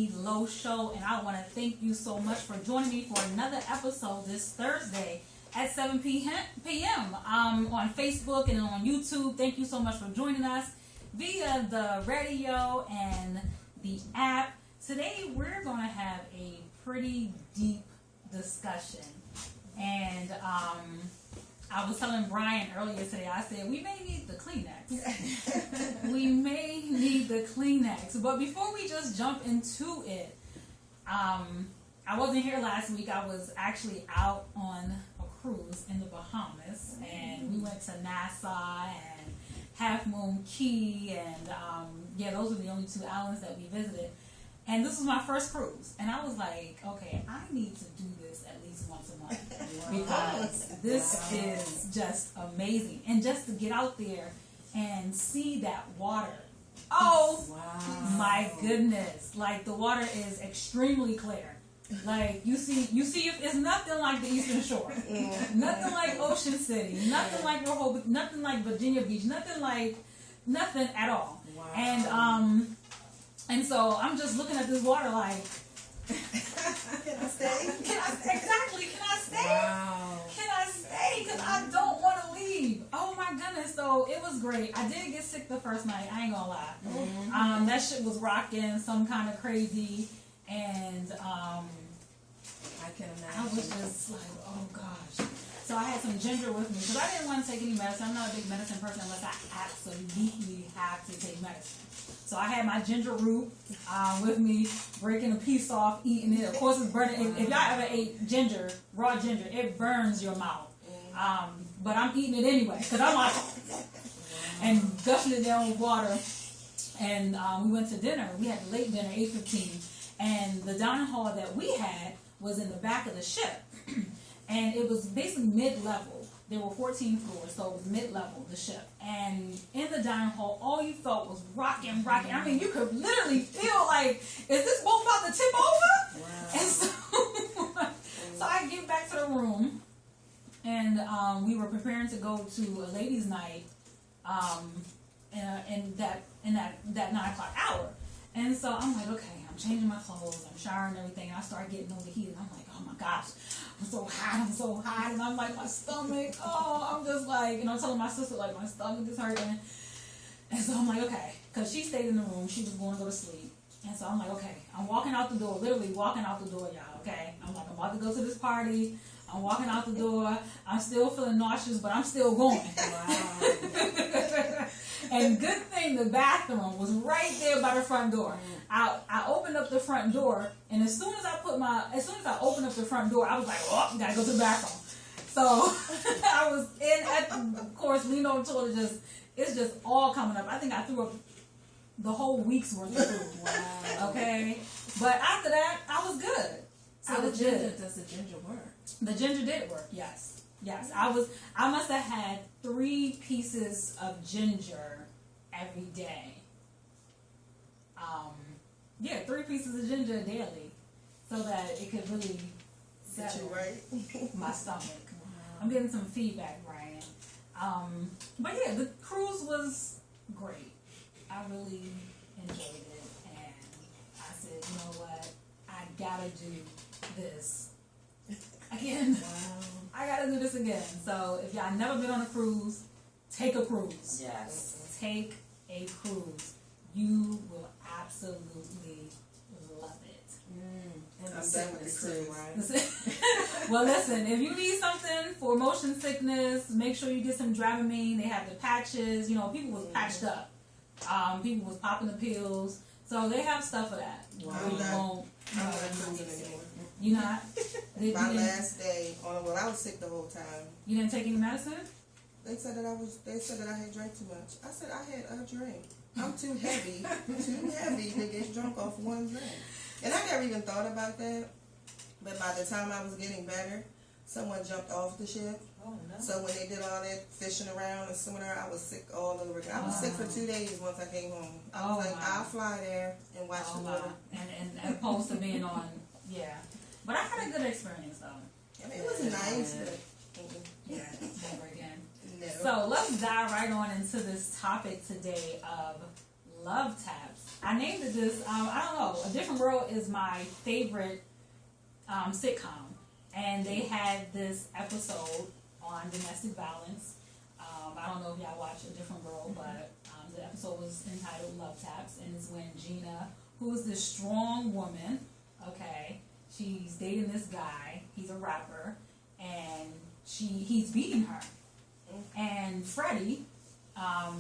Lowe Show, and I want to thank you so much for joining me for another episode this Thursday at 7 p.m. On Facebook and on YouTube. Thank you so much for joining us via the radio and the app. Today we're going to have a pretty deep discussion, and I was telling Brian earlier today, I said, we may need the Kleenex. We may need the Kleenex. But before we just jump into it, I wasn't here last week. I was actually out on a cruise in the Bahamas. And we went to Nassau and Half Moon Key. And those were the only two islands that we visited. And this was my first cruise. And I was like, okay, I need to do this at least once a month. Because this is just amazing. And just to get out there and see that water. Oh, my goodness. Like, the water is extremely clear. Like, you see, it's nothing like the Eastern Shore. Nothing like Ocean City. Nothing like Rehoboth. Nothing like Virginia Beach. Nothing at all. Wow. And so I'm just looking at this water like, can I stay? Exactly. Can I stay? Wow. Can I stay? Because I don't want to leave. Oh my goodness. So it was great. I did get sick the first night. I ain't gonna lie. Mm-hmm. That shit was rocking, some kind of crazy, and I can imagine. I was just like, oh gosh. So I had some ginger with me because I didn't want to take any medicine. I'm not a big medicine person unless I absolutely have to take medicine. So I had my ginger root with me, breaking a piece off, eating it. Of course, it's burning. If y'all ever ate ginger, raw ginger, it burns your mouth. But I'm eating it anyway because I'm like, and gushing it down with water. And we went to dinner. We had late dinner, 8:15, and the dining hall that we had was in the back of the ship, and it was basically mid-level. There were 14 floors, so it was mid-level, the ship. And in the dining hall, all you felt was rocking. I mean, you could literally feel like, is this boat about to tip over? Wow. And so I get back to the room, and we were preparing to go to a ladies' night in that 9 o'clock hour. And so I'm like, okay, I'm changing my clothes, I'm showering and everything, and I start getting overheated. I'm like, oh my gosh, I'm so hot, and I'm like, my stomach, I'm just like, I'm telling my sister, like, my stomach is hurting. And so I'm like, okay, because she stayed in the room, she was going to go to sleep. And so I'm like, okay, I'm walking out the door, literally walking out the door, y'all, okay? I'm like, I'm about to go to this party, I'm walking out the door, I'm still feeling nauseous, but I'm still going. Wow. And good thing the bathroom was right there by the front door. I opened up the front door, and as soon as I opened up the front door, I was like, oh, gotta go to the bathroom. So I was of course, leaned over the toilet, it's just all coming up. I think I threw up the whole week's worth of food. Wow. Okay? But after that, I was good. So does the ginger work? The ginger did work, yes. Yes, I must have had 3 pieces of ginger every day. 3 pieces of ginger daily, so that it could really settle my stomach. Wow. I'm getting some feedback, Brian. But yeah, the cruise was great. I really enjoyed it, and I said, you know what, I gotta do this again. Wow. I gotta do this again. So if y'all never been on a cruise, take a cruise. Yes. Take a cruise. You will absolutely love it. And I'm done with the cruise, right? Well, listen, if you need something for motion sickness, make sure you get some Dramamine. They have the patches. People was patched up. People was popping the pills. So they have stuff for that. Wow. I'm not cruising anymore. You not? My last day, I was sick the whole time. You didn't take any medicine? They said that I had drank too much. I said I had a drink. I'm too heavy to get drunk off one drink. And I never even thought about that. But by the time I was getting better, someone jumped off the ship. Oh, no. So when they did all that fishing around and swimming around, I was sick all over again. I was sick for 2 days once I came home. I was I'll fly there and watch the water. And opposed to being on, yeah. But I had a good experience though. I mean, it was nice, but yeah, never again. No. So let's dive right on into this topic today of love taps. I named it this. I don't know. A Different World is my favorite sitcom, and they had this episode on domestic violence. I don't know if y'all watch A Different World, but the episode was entitled Love Taps, and it's when Gina, who is this strong woman, okay, she's dating this guy. He's a rapper, and he's beating her. And Freddie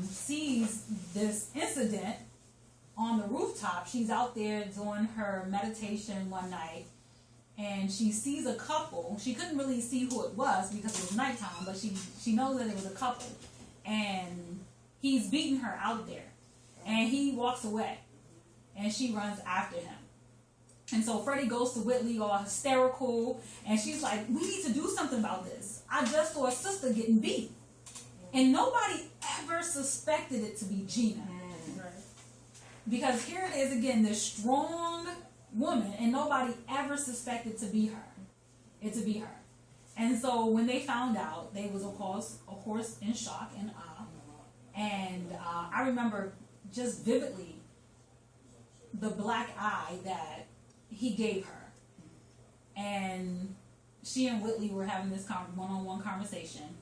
sees this incident on the rooftop. She's out there doing her meditation one night, and she sees a couple. She couldn't really see who it was because it was nighttime, but she knows that it was a couple. And he's beating her out there. And he walks away. And she runs after him. And so Freddie goes to Whitley all hysterical. And she's like, we need to do something about this. I just saw a sister getting beat. And nobody ever suspected it to be Gina. Because here it is again, this strong woman, and nobody ever suspected to be her. And so when they found out, they was of course in shock and awe. And I remember just vividly the black eye that he gave her. And she and Whitley were having this one-on-one conversation.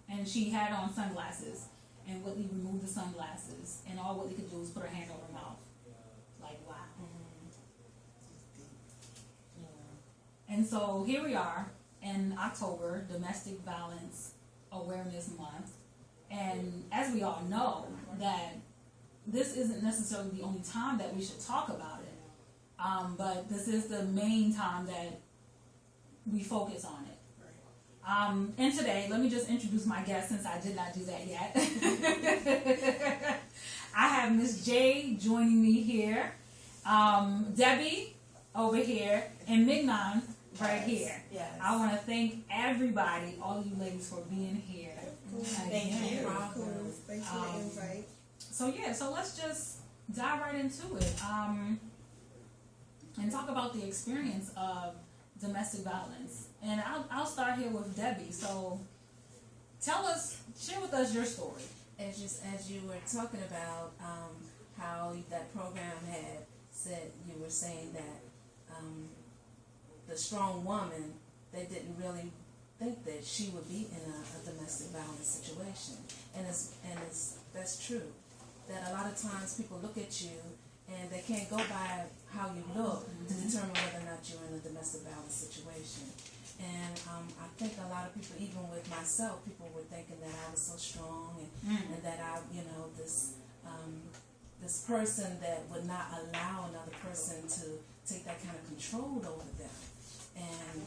And she had on sunglasses. And Whitley removed the sunglasses. And all Whitley could do was put her hand over her mouth. Like, wow. And so here we are in October, Domestic Violence Awareness Month. And as we all know, that this isn't necessarily the only time that we should talk about it. But this is the main time that we focus on it. And today, let me just introduce my guest since I did not do that yet. I have Miss J joining me here, Debbie over here, and Mignon right here. Yes. I want to thank everybody, all you ladies, for being here. Thank you. Cool. Thanks for the invite. So let's just dive right into it and talk about the experience of domestic violence. And I'll start here with Debbie. So share with us your story. As you were talking about how that program had said, you were saying that the strong woman, they didn't really think that she would be in a domestic violence situation, and that's true. That a lot of times people look at you and they can't go by how you look to determine whether or not you're in a domestic violence situation. And I think a lot of people, even with myself, people were thinking that I was so strong and that I, this person that would not allow another person to take that kind of control over them. And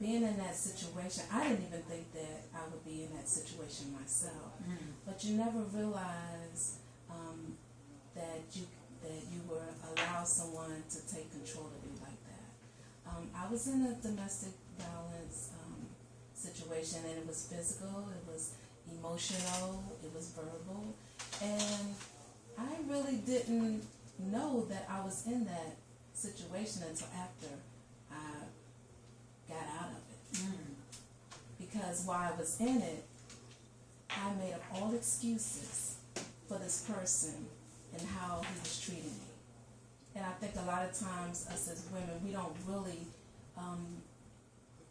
being in that situation, I didn't even think that I would be in that situation myself. But you never realize that you were allow someone to take control of you like that. I was in a domestic violence situation, and it was physical, it was emotional, it was verbal, and I really didn't know that I was in that situation until after I got out of it. Because while I was in it, I made up all excuses for this person and how he was treating me. And I think a lot of times us as women, we don't really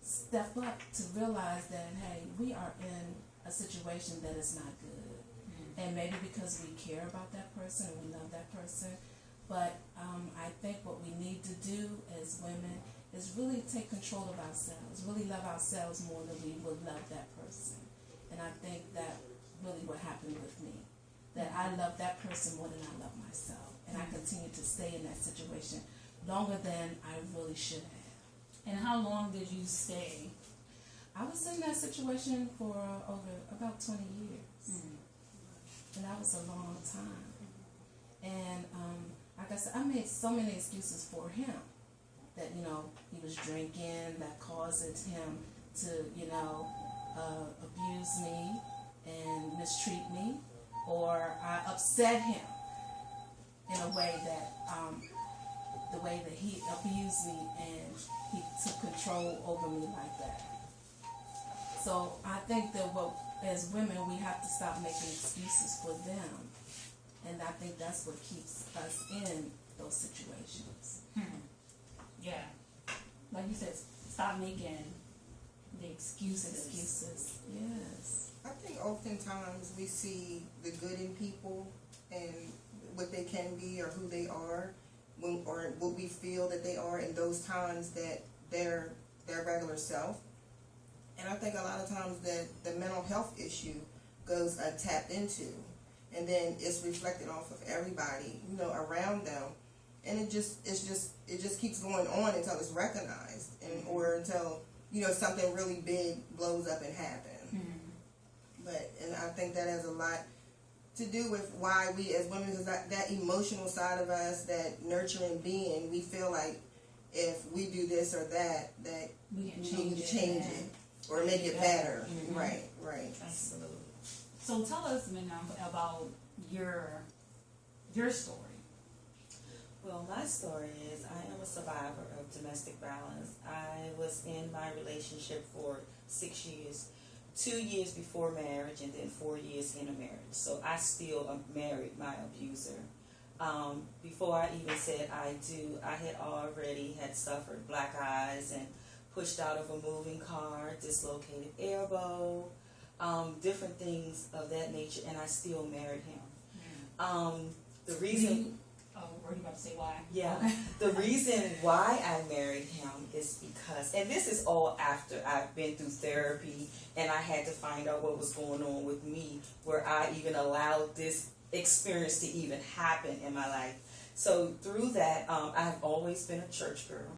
step up to realize that, hey, we are in a situation that is not good. And maybe because we care about that person and we love that person. But I think what we need to do as women is really take control of ourselves, really love ourselves more than we would love that person. And I think that really what happened with me, that I love that person more than I love myself. And I continue to stay in that situation longer than I really should have. And how long did you stay? I was in that situation for over about 20 years. And that was a long time. And like I said, I made so many excuses for him. That, he was drinking, that causes him to, abuse me and mistreat me. Or I upset him in a way that, the way that he abused me and he took control over me like that. So I think that as women, we have to stop making excuses for them And I think that's what keeps us in those situations. Yeah. Like you said, stop making the excuses. Yes. I think oftentimes we see the good in people and what they can be or who they are, or what we feel that they are in those times that they're their regular self. And I think a lot of times that the mental health issue goes untapped into, and then it's reflected off of everybody, around them, and it just keeps going on until it's recognized, and or until something really big blows up and happens. And I think that has a lot to do with why we as women, is that emotional side of us, that nurturing being, we feel like if we do this or that We can we can change change it or make it better. Right. Absolutely. So tell us, Minam, about your story. Well, my story is I am a survivor of domestic violence. I was in my relationship for 6 years, 2 years before marriage, and then 4 years in a marriage. So I still married my abuser. Before I even said I do, I had already suffered black eyes and pushed out of a moving car, dislocated elbow, different things of that nature, and I still married him. The reason... Were you about to say why? Yeah. Okay. The reason why I married him is because, and this is all after I've been through therapy and I had to find out what was going on with me, where I even allowed this experience to even happen in my life. So through that, I've always been a church girl.